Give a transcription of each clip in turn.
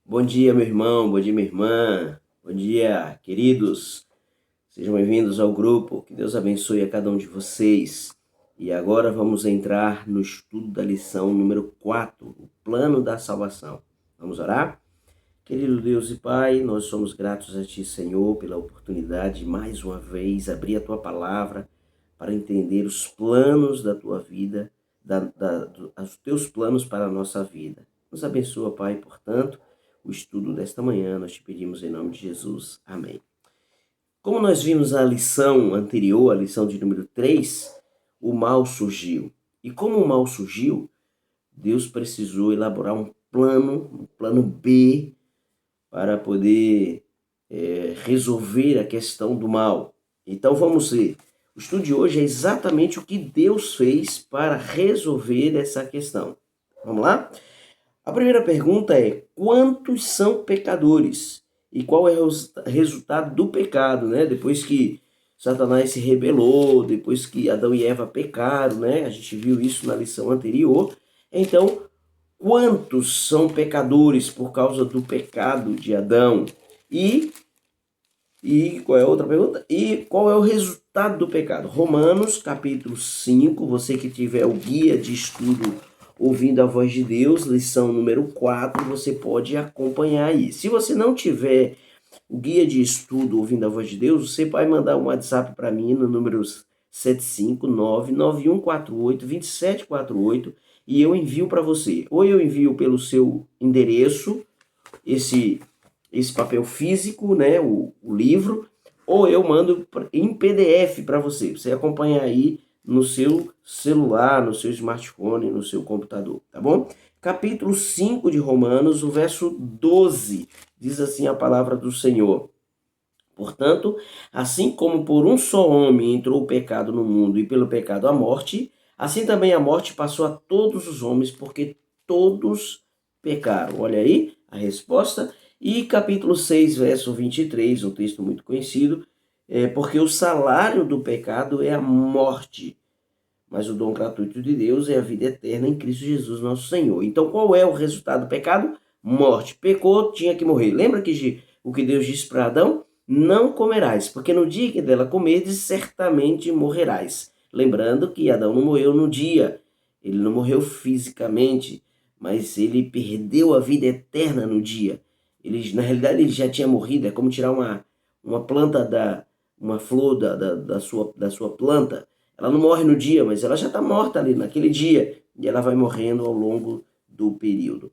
Bom dia, meu irmão, bom dia, minha irmã, bom dia, queridos. Sejam bem-vindos ao grupo, que Deus abençoe a cada um de vocês. E agora vamos entrar no estudo da lição número 4, o plano da salvação. Vamos orar? Querido Deus e Pai, nós somos gratos a Ti, Senhor, pela oportunidade de mais uma vez abrir a Tua palavra para entender os planos da Tua vida, os Teus planos para a nossa vida. Nos abençoa, Pai, portanto, o estudo desta manhã, nós te pedimos em nome de Jesus. Amém. Como nós vimos na lição anterior, a lição de número 3, o mal surgiu. E como o mal surgiu, Deus precisou elaborar um plano B, para poder resolver a questão do mal. Então vamos ver. O estudo de hoje é exatamente o que Deus fez para resolver essa questão. Vamos lá? A primeira pergunta é: quantos são pecadores? E qual é o resultado do pecado, né? Depois que Satanás se rebelou, depois que Adão e Eva pecaram, né? A gente viu isso na lição anterior. Então, quantos são pecadores por causa do pecado de Adão? E qual é a outra pergunta? E qual é o resultado do pecado? Romanos, capítulo 5, você que tiver o guia de estudo Ouvindo a Voz de Deus, lição número 4, você pode acompanhar aí. Se você não tiver o guia de estudo Ouvindo a Voz de Deus, você vai mandar um WhatsApp para mim no número 759-9148-2748 e eu envio para você. Ou eu envio pelo seu endereço esse papel físico, né, o livro, ou eu mando em PDF para você. Você acompanha aí no seu celular, no seu smartphone, no seu computador, tá bom? Capítulo 5 de Romanos, o verso 12, diz assim a palavra do Senhor: portanto, assim como por um só homem entrou o pecado no mundo e pelo pecado a morte, assim também a morte passou a todos os homens, porque todos pecaram. Olha aí a resposta. E capítulo 6, verso 23, um texto muito conhecido, porque o salário do pecado é a morte, mas o dom gratuito de Deus é a vida eterna em Cristo Jesus, nosso Senhor. Então, qual é o resultado do pecado? Morte. Pecou, tinha que morrer. Lembra que o que Deus disse para Adão? Não comerás, porque no dia que dela comerdes, certamente morrerás. Lembrando que Adão não morreu no dia, ele não morreu fisicamente, mas ele perdeu a vida eterna no dia. Na realidade, ele já tinha morrido. É como tirar uma planta uma flor da sua planta. Ela não morre no dia, mas ela já está morta ali naquele dia. E ela vai morrendo ao longo do período.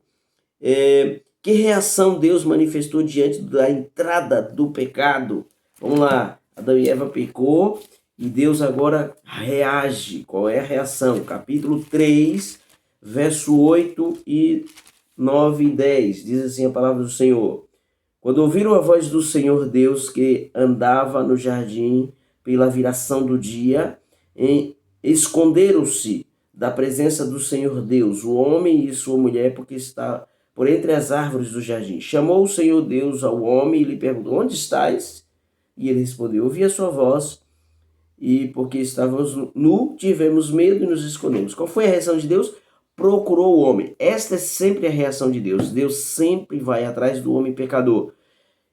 Que reação Deus manifestou diante da entrada do pecado? Vamos lá. Adão e Eva pecou e Deus agora reage. Qual é a reação? Capítulo 3, verso 8 e 9 e 10. Diz assim a palavra do Senhor: quando ouviram a voz do Senhor Deus que andava no jardim pela viração do dia, esconderam-se da presença do Senhor Deus, o homem e sua mulher, porque está por entre as árvores do jardim. Chamou o Senhor Deus ao homem e lhe perguntou: onde estás? E ele respondeu: ouvi a sua voz, e porque estávamos nu, tivemos medo e nos escondemos. Qual foi a reação de Deus? Procurou o homem. Esta é sempre a reação de Deus. Deus sempre vai atrás do homem pecador.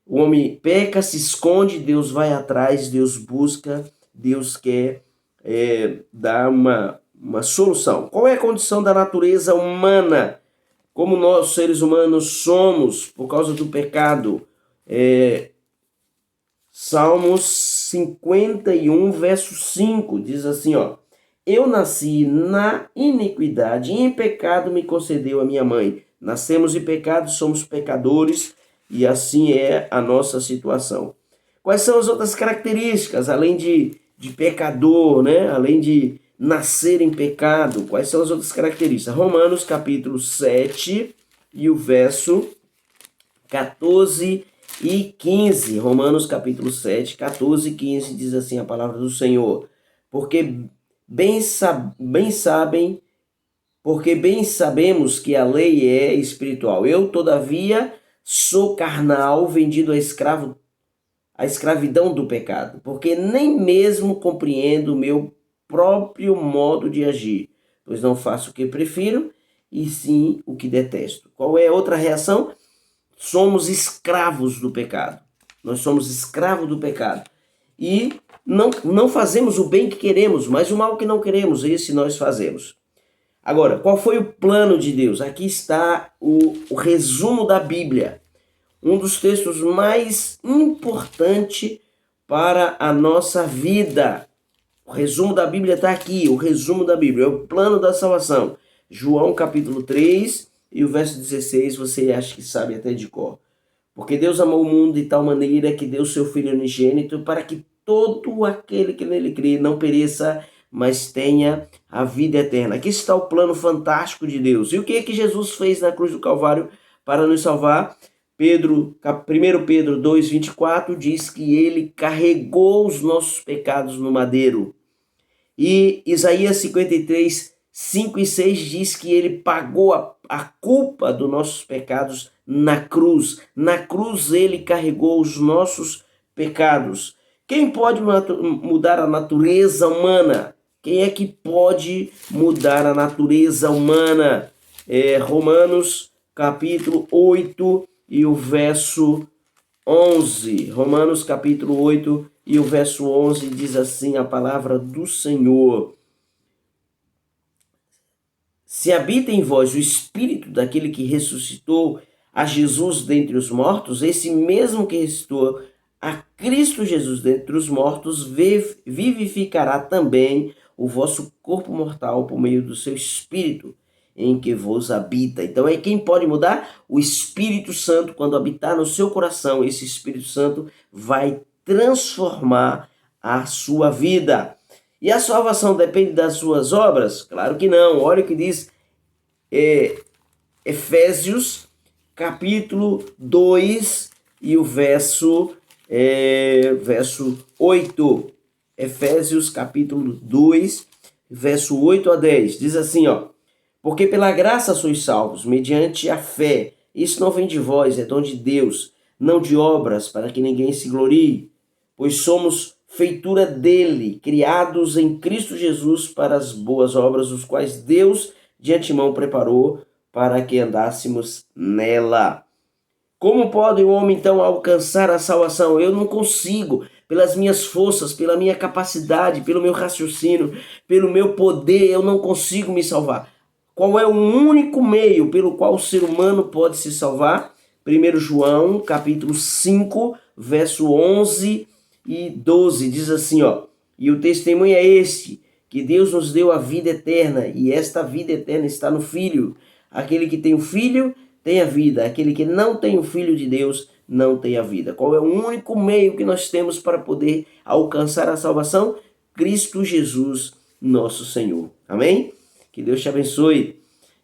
O homem peca, se esconde, Deus vai atrás, Deus busca, Deus quer dar uma solução. Qual é a condição da natureza humana? Como nós, seres humanos, somos por causa do pecado? Salmos 51, verso 5, diz assim, ó: eu nasci na iniquidade, e em pecado me concedeu a minha mãe. Nascemos em pecado, somos pecadores, e assim é a nossa situação. Quais são as outras características, além de pecador, né? Além de nascer em pecado? Quais são as outras características? Romanos capítulo 7 e o verso 14 e 15. Romanos capítulo 7, 14 e 15 diz assim a palavra do Senhor: porque bem sabemos que a lei é espiritual. Eu, todavia, sou carnal, vendido à escravidão do pecado, porque nem mesmo compreendo o meu próprio modo de agir, pois não faço o que prefiro, e sim o que detesto. Qual é a outra reação? somos escravos do pecado. Nós somos escravos do pecado. E não fazemos o bem que queremos, mas o mal que não queremos, esse nós fazemos. Agora, qual foi o plano de Deus? Aqui está o resumo da Bíblia. Um dos textos mais importantes para a nossa vida. O resumo da Bíblia está aqui, o resumo da Bíblia, é o plano da salvação. João capítulo 3 e o verso 16, você acha que sabe até de cor. Porque Deus amou o mundo de tal maneira que deu seu Filho unigênito para que todo aquele que nele crê não pereça, mas tenha a vida eterna. Aqui está o plano fantástico de Deus. E o que é que Jesus fez na cruz do Calvário para nos salvar? 1 Pedro 2,24 diz que ele carregou os nossos pecados no madeiro. E Isaías 53, 5 e 6 diz que ele pagou a culpa dos nossos pecados na cruz. Na cruz ele carregou os nossos pecados. Quem pode mudar a natureza humana? Quem é que pode mudar a natureza humana? Romanos capítulo 8 e o verso 11. Romanos capítulo 8 e o verso 11 diz assim a palavra do Senhor. Se habita em vós o Espírito daquele que ressuscitou a Jesus dentre os mortos, esse mesmo que ressuscitou a Cristo Jesus dentre os mortos, vivificará também o vosso corpo mortal por meio do seu Espírito, em que vos habita. Então quem pode mudar? O Espírito Santo. Quando habitar no seu coração, esse Espírito Santo vai transformar a sua vida. E a salvação depende das suas obras? Claro que não. Olha o que diz Efésios capítulo 2 e o verso 8. Efésios capítulo 2, verso 8 a 10. Diz assim, porque pela graça sois salvos, mediante a fé. Isso não vem de vós, é dom de Deus, não de obras, para que ninguém se glorie. Pois somos feitura dele, criados em Cristo Jesus para as boas obras, os quais Deus de antemão preparou para que andássemos nela. Como pode o homem então alcançar a salvação? Eu não consigo, pelas minhas forças, pela minha capacidade, pelo meu raciocínio, pelo meu poder, eu não consigo me salvar. Qual é o único meio pelo qual o ser humano pode se salvar? 1 João capítulo 5, verso 11 e 12, diz assim, e o testemunho é este, que Deus nos deu a vida eterna, e esta vida eterna está no Filho. Aquele que tem o Filho tem a vida, aquele que não tem o Filho de Deus não tem a vida. Qual é o único meio que nós temos para poder alcançar a salvação? Cristo Jesus, nosso Senhor. Amém? Que Deus te abençoe.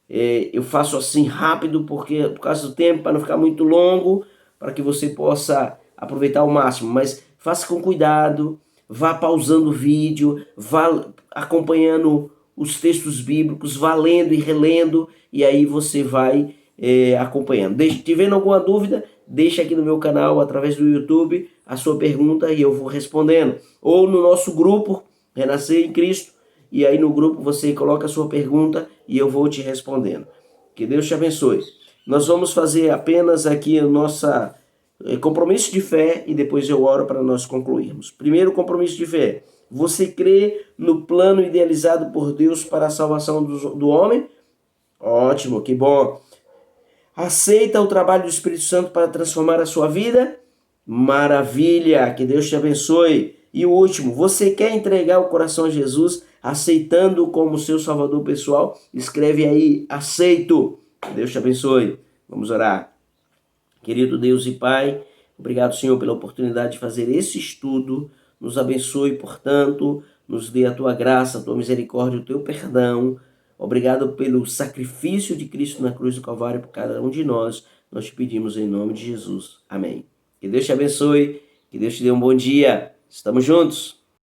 Eu faço assim rápido por causa do tempo, para não ficar muito longo, para que você possa aproveitar ao máximo, mas faça com cuidado, vá pausando o vídeo, vá acompanhando os textos bíblicos, vá lendo e relendo, e aí você vai acompanhando. Tiver alguma dúvida, deixa aqui no meu canal, através do YouTube, a sua pergunta e eu vou respondendo. Ou no nosso grupo, Renascer em Cristo, e aí no grupo você coloca a sua pergunta e eu vou te respondendo. Que Deus te abençoe. Nós vamos fazer apenas aqui o nosso compromisso de fé e depois eu oro para nós concluirmos. Primeiro compromisso de fé. Você crê no plano idealizado por Deus para a salvação do homem? Ótimo, que bom. Aceita o trabalho do Espírito Santo para transformar a sua vida? Maravilha, que Deus te abençoe. E o último, você quer entregar o coração a Jesus, aceitando como seu salvador pessoal? Escreve aí, aceito. Que Deus te abençoe. Vamos orar. Querido Deus e Pai, obrigado, Senhor, pela oportunidade de fazer esse estudo. Nos abençoe, portanto, nos dê a tua graça, a tua misericórdia, o teu perdão. Obrigado pelo sacrifício de Cristo na cruz do Calvário por cada um de nós. Nós te pedimos em nome de Jesus. Amém. Que Deus te abençoe, que Deus te dê um bom dia. Estamos juntos.